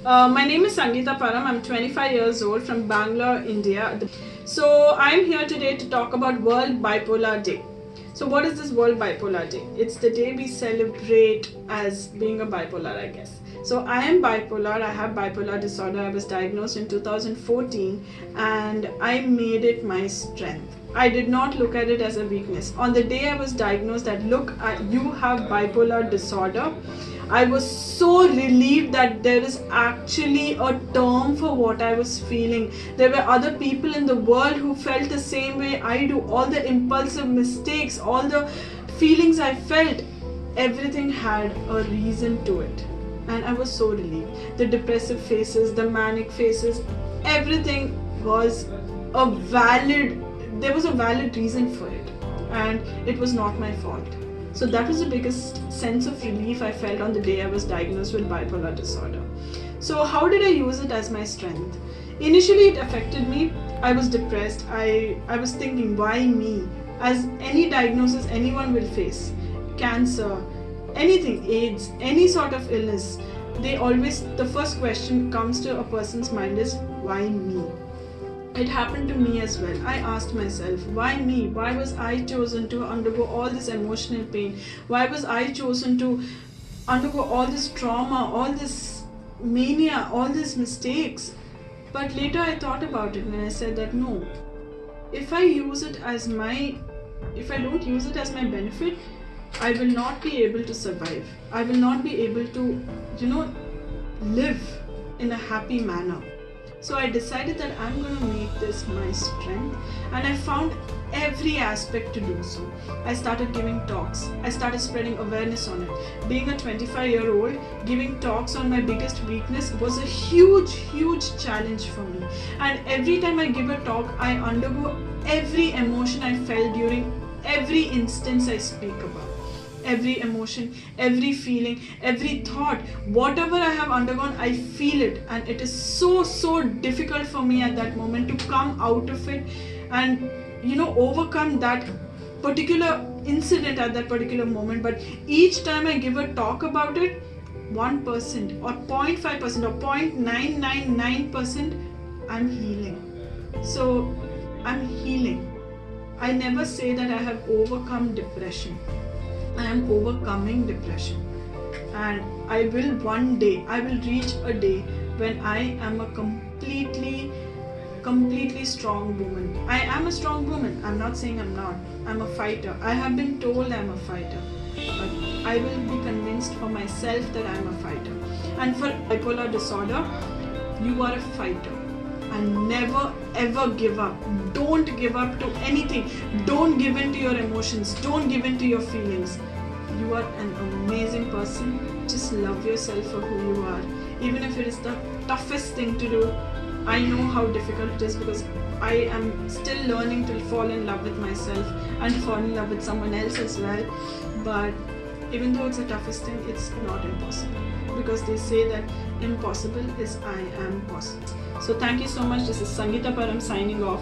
My name is Sangeetha Param. I'm 25 years old from Bangalore, India. So I'm here today to talk about World Bipolar Day. So what is this World Bipolar Day? It's the day we celebrate as being a bipolar, I guess. So I am bipolar. I have bipolar disorder. I was diagnosed in 2014 and I made it my strength. I did not look at it as a weakness. On the day I was diagnosed that look, you have bipolar disorder, I was so relieved that there is actually a term for what I was feeling. There were other people in the world who felt the same way I do. All the impulsive mistakes, all the feelings I felt, everything had a reason to it. And I was so relieved. The depressive phases, the manic phases, everything was there was a valid reason for it. And it was not my fault. So that was the biggest sense of relief I felt on the day I was diagnosed with bipolar disorder. So how did I use it as my strength? Initially it affected me. I was depressed. I was thinking, why me? As any diagnosis anyone will face, cancer, anything, AIDS, any sort of illness, the first question comes to a person's mind is, why me? It happened to me as well. I asked myself, why me? Why was I chosen to undergo all this emotional pain? Why was I chosen to undergo all this trauma, all this mania, all these mistakes? But later I thought about it and I said that no, if I don't use it as my benefit, I will not be able to survive. I will not be able to, live in a happy manner. So I decided that I'm going to make this my strength, and I found every aspect to do so. I started giving talks. I started spreading awareness on it. Being a 25-year-old, giving talks on my biggest weakness was a huge, huge challenge for me. And every time I give a talk, I undergo every emotion I felt during every instance I speak about. Every emotion, every feeling, every thought, whatever I have undergone, I feel it, and it is so difficult for me at that moment to come out of it and overcome that particular incident at that particular moment. But each time I give a talk about it, 1% or 0.5% or 0.999%, I'm healing. So I'm healing. I never say that I have overcome depression. I am overcoming depression, and I will reach a day when I am a completely strong woman. I am a strong woman. I'm not saying I'm not. I'm a fighter. I have been told I'm a fighter, but I will be convinced for myself that I'm a fighter. And for bipolar disorder, you are a fighter. And never ever give up. Don't give up to anything. Don't give in to your emotions. Don't give in to your feelings. You are an amazing person. Just love yourself for who you are. Even if it is the toughest thing to do. I know how difficult it is because I am still learning to fall in love with myself and fall in love with someone else as well. But even though it's the toughest thing, it's not impossible. Because they say that impossible is I am possible. So thank you so much. This is Sangeetha Param signing off.